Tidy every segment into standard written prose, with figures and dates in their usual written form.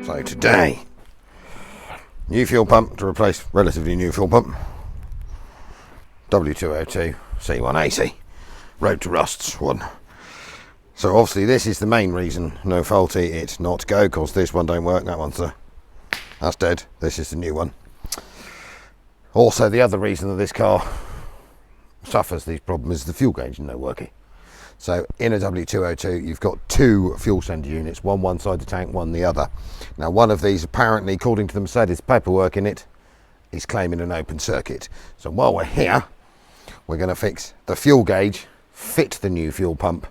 So today, new fuel pump to replace relatively new fuel pump. W202 C180 road to rusts one. So obviously this is the main reason, no faulty, it's not to go, because this one don't work, that one's that's dead. This is the new one. Also the other reason that this car suffers these problems is the fuel gauge no working. So in a W202 you've got two fuel sender units, one side the tank, one the other. Now one of these, apparently according to the Mercedes paperwork in it, is claiming an open circuit. So while we're here, we're going to fix the fuel gauge, fit the new fuel pump,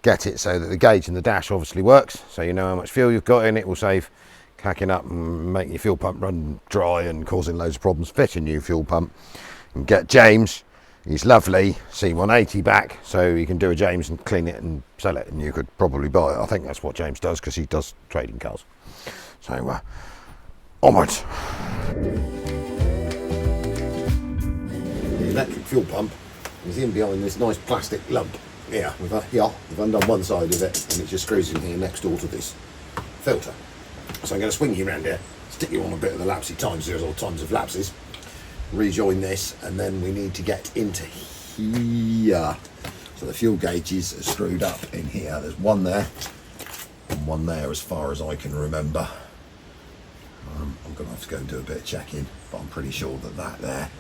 get it so that the gauge in the dash obviously works, so you know how much fuel you've got in it. Will save hacking up and make your fuel pump run dry and causing loads of problems. Fit a new fuel pump and get James his lovely C180 back, so you can do a James and clean it and sell it, and you could probably buy it. I think that's what James does, because he does trading cars. So onwards. The electric fuel pump is in behind this nice plastic lump here. We've undone one side of it, and it just screws in here next door to this filter. So I'm going to swing you around here, stick you on a bit of the lapsy times, there's all tons of lapses, rejoin this, and then we need to get into here. So the fuel gauges are screwed up in here. There's one there and one there as far as I can remember. I'm going to have to go and do a bit of checking, but I'm pretty sure that there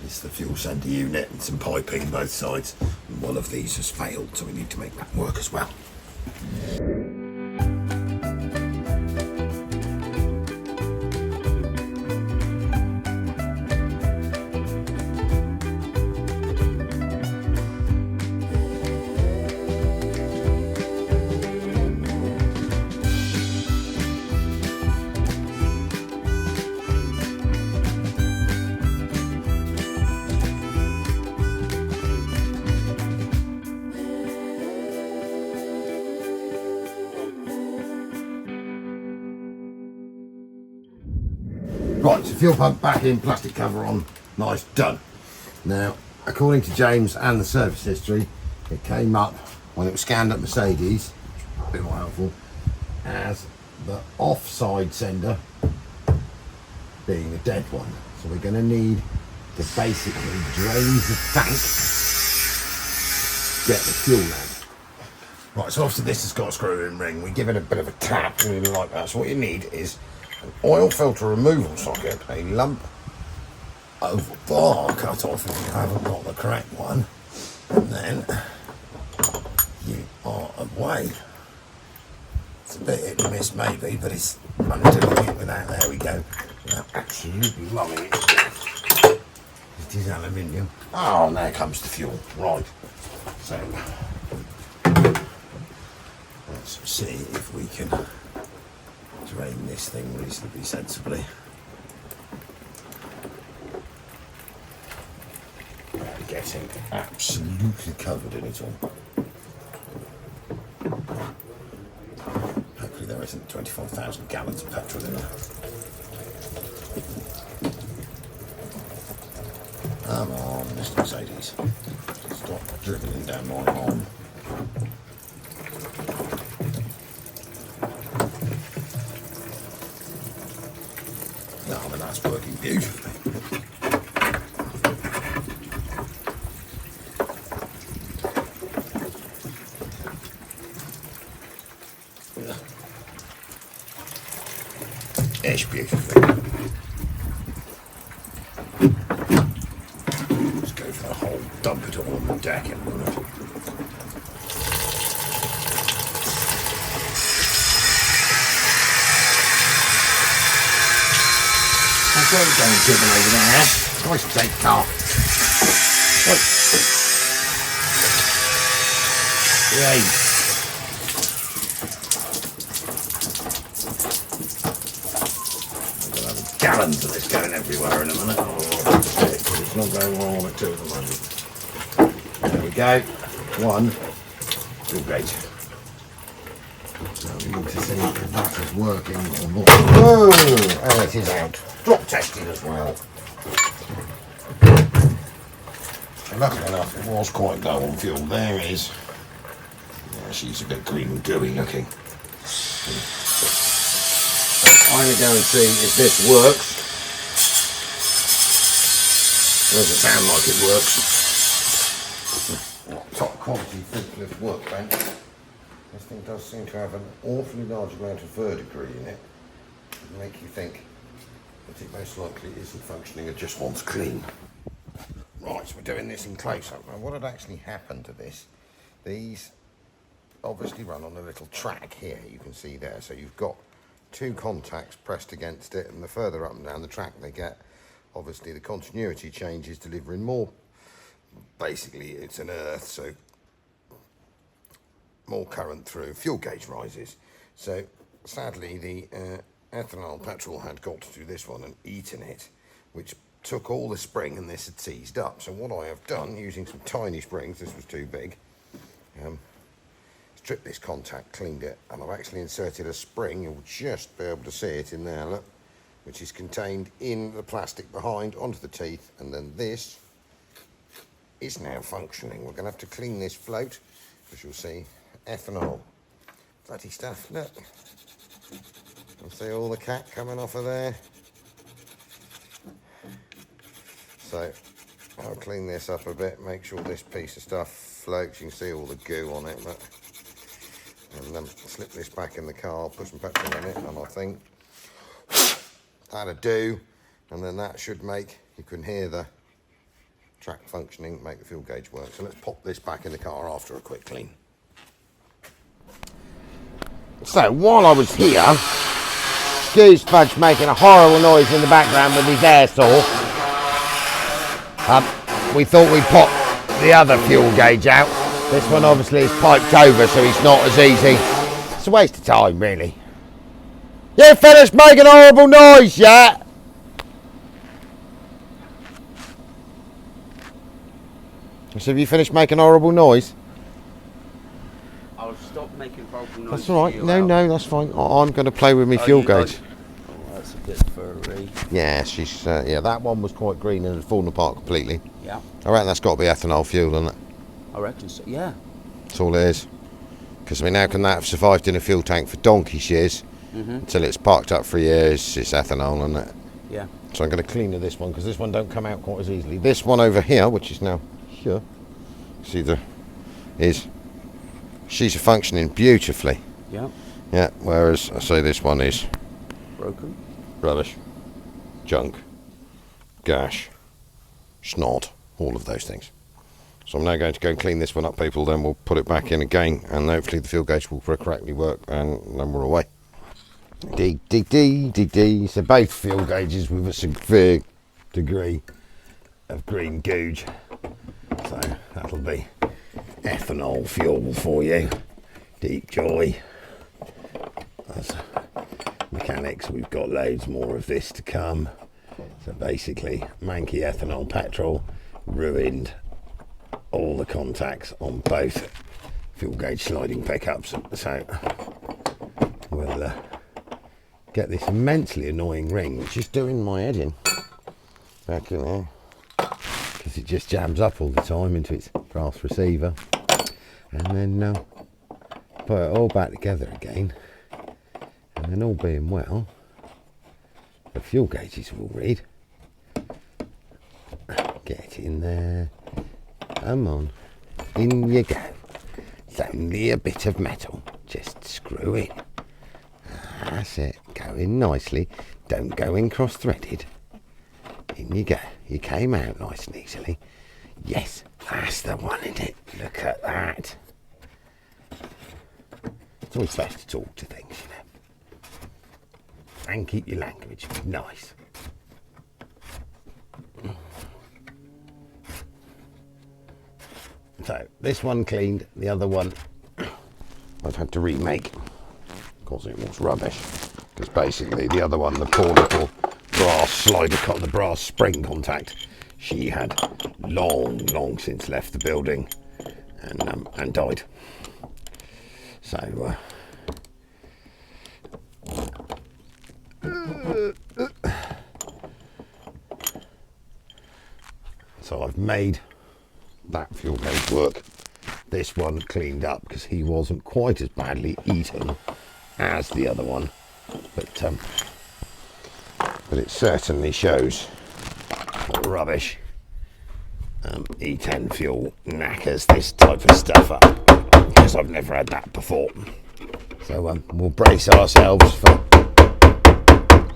is the fuel sender unit and some piping both sides, and one of these has failed, so we need to make that work as well. Right, so fuel pump back in, plastic cover on, nice, done. Now, according to James and the service history, it came up when it was scanned at Mercedes, a bit more helpful, as the offside sender being a dead one. So we're going to need to basically drain the tank, get the fuel out. Right, so obviously this has got a screw-in ring. We give it a bit of a tap, really like that. So what you need is an oil filter removal socket, a lump of bar cut off if you haven't got the correct one, and then you are away. It's a bit hit and miss maybe, but it's undoing it without, there we go, without absolutely loving it. It is aluminium. Oh, and there comes the fuel. Right, so let's see if we can drain this thing reasonably sensibly. Getting absolutely covered in it all. Hopefully there isn't 25,000 gallons of petrol in there. Come on, Mr. Mercedes. Stop dribbling down my arm. That's working beautifully. It's beautiful. Let's go for the whole, dump it all on the deck in a minute. Don't dribble over there. Nice and safe car. Right. Yay. I'm going to have gallons of this going everywhere in a minute. Oh, it's not going well on it too at the moment. There we go. One. Fuel gauge. Now we need to see if that is working or not. Oh, and it is out. Drop testing as well. Luckily enough, it was quite low on fuel. There it is. Yeah, she's a bit green and gooey looking. I'm going to go and see if this works. Doesn't sound like it works. Top quality forklift workbench. This thing does seem to have an awfully large amount of verdigris in it. It'll make you think that it most likely isn't functioning and just wants clean. Right, so we're doing this in close-up. Now what had actually happened to this, these obviously run on a little track here, you can see there. So you've got two contacts pressed against it, and the further up and down the track they get, obviously the continuity change is delivering more. Basically it's an earth, so more current through, fuel gauge rises. So sadly the ethanol petrol had got to this one and eaten it, which took all the spring, and this had seized up. So what I have done, using some tiny springs, this was too big, stripped this contact, cleaned it, and I've actually inserted a spring, you'll just be able to see it in there, look, which is contained in the plastic behind onto the teeth, and then this is now functioning. We're going to have to clean this float, because you'll see ethanol bloody stuff, look. You'll see all the cat coming off of there. So I'll clean this up a bit, make sure this piece of stuff floats. You can see all the goo on it, look. And slip this back in the car, put some petrol in it, and I think that'll do. And then that should make, you can hear the track functioning, make the fuel gauge work. So let's pop this back in the car after a quick clean. So while I was here, excuse Fudge making a horrible noise in the background with his air saw. We thought we'd pop the other fuel gauge out. This one obviously is piped over, so it's not as easy. It's a waste of time, really. You finished making a horrible noise yet? So have you finished making a horrible noise? I'll stop making horrible noise. That's all right. No, that's fine. I'm going to play with my fuel gauge. Oh, that's a bit furry. Yeah, she's yeah. That one was quite green and had fallen apart completely. Yeah. I reckon that's got to be ethanol fuel, isn't it? I reckon so. Yeah. That's all it is. Because I mean, how can that have survived in a fuel tank for donkey's years until it's parked up for years? It's ethanol, isn't it? Yeah. So I'm going to clean this one because this one don't come out quite as easily. This one over here, which is now here, see she's functioning beautifully. Yeah. Yeah. Whereas I say this one is Broken. rubbish, junk, gash, snot, all of those things. So I'm now going to go and clean this one up, people, then we'll put it back in again, and hopefully the fuel gauge will correctly work, and then we're away. So both fuel gauges with a severe degree of green googe. So that'll be ethanol fuel for you. Deep joy. As mechanics, we've got loads more of this to come. So basically, manky ethanol petrol ruined all the contacts on both fuel gauge sliding pickups. So we'll get this immensely annoying ring, which is doing my head in back in there, because it just jams up all the time into its brass receiver, and then put it all back together again, and then all being well, the fuel gauges will read. Get it in there. Come on, in you go. It's only a bit of metal, just screw in. That's it, go in nicely, don't go in cross-threaded. In you go, you came out nice and easily. Yes, that's the one, isn't it? Look at that. It's always best to talk to things, you know. And keep your language nice. So this one cleaned, the other one I've had to remake because it was rubbish. Because basically the other one, the poor little brass slider cut, the brass spring contact, she had long since left the building and died. So so I've made that fuel gauge work. This one cleaned up because he wasn't quite as badly eaten as the other one, but but it certainly shows what rubbish E10 fuel knackers this type of stuff up, because I've never had that before. So we'll brace ourselves for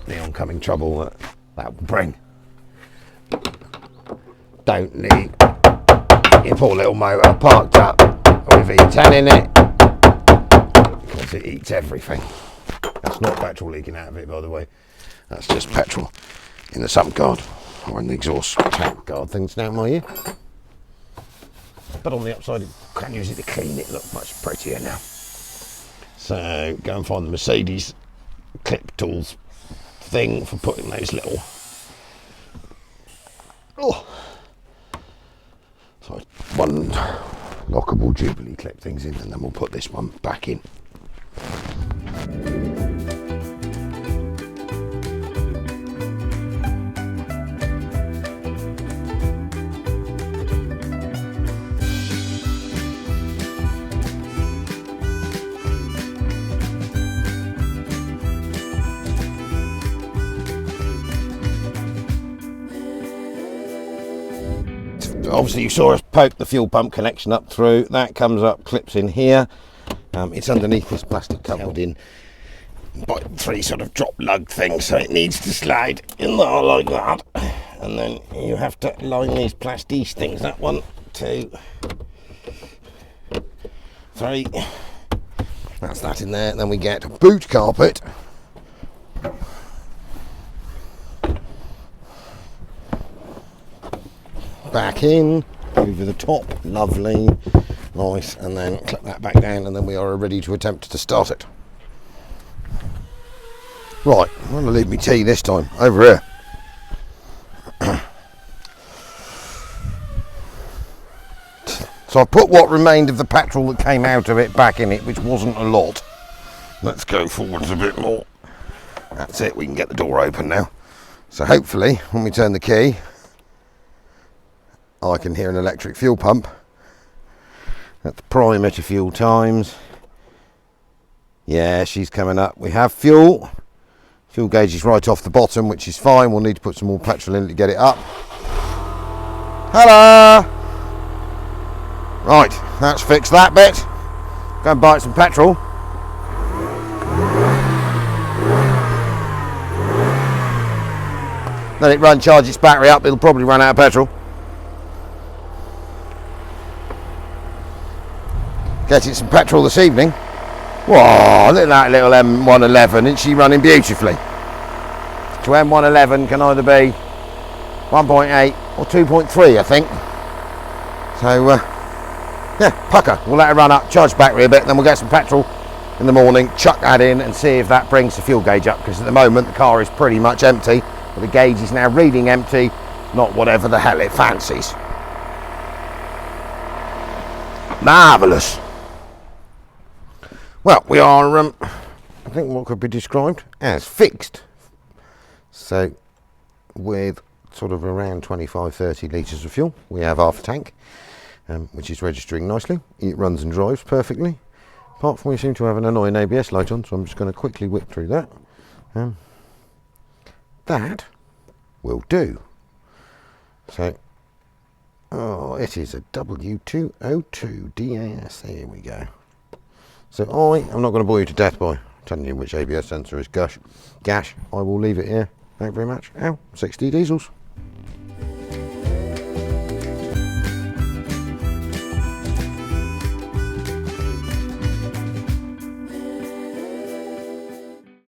the oncoming trouble that will bring. Don't leave your poor little motor parked up with E10 in it, because it eats everything. That's not petrol leaking out of it, by the way. That's just petrol in the sump guard or in the exhaust tank guard things down my ear. But on the upside, you can use it to clean it, look much prettier now. So go and find the Mercedes clip tools thing for putting those little one lockable Jubilee clip things in, and then we'll put this one back in. Obviously you saw us poke the fuel pump connection up through. That comes up, clips in here. It's underneath this plastic covered in by 3 sort of drop lug things, so it needs to slide in there like that. And then you have to line these plastic things up. 1, 2, 3. That's that in there. And then we get a boot carpet. Back in, over the top, lovely, nice, and then clip that back down, and then we are ready to attempt to start it. Right, I'm going to leave me tea this time, over here. So I put what remained of the petrol that came out of it back in it, which wasn't a lot. Let's go forwards a bit more. That's it, we can get the door open now. So hopefully, when we turn the key, I can hear an electric fuel pump. That's prime at a few times. Yeah, she's coming up. We have fuel. Fuel gauge is right off the bottom, which is fine. We'll need to put some more petrol in to get it up. Hello! Right, that's fixed that bit. Go and buy some petrol. Let it run, charge its battery up. It'll probably run out of petrol. Getting some petrol this evening. Whoa, look at that little M111, isn't she running beautifully? So M111 can either be 1.8 or 2.3, I think. So, yeah, pucker. We'll let it run up, charge battery a bit, then we'll get some petrol in the morning, chuck that in and see if that brings the fuel gauge up, because at the moment the car is pretty much empty, but the gauge is now reading empty, not whatever the hell it fancies. Marvellous. Well, we are, I think what could be described as fixed. So, with sort of around 25-30 litres of fuel, we have half a tank, which is registering nicely. It runs and drives perfectly. Apart from we seem to have an annoying ABS light on, so I'm just going to quickly whip through that. That will do. So, oh, it is a W202 DAS. There we go. So I'm not going to bore you to death by telling you which ABS sensor is gash. I will leave it here. Thank you very much. 60 diesels.